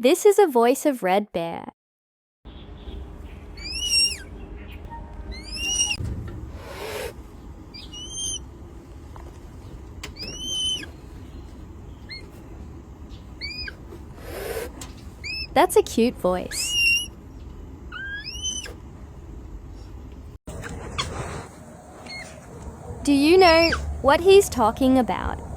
This is a voice of Red Bear. That's a cute voice. Do you know what he's talking about?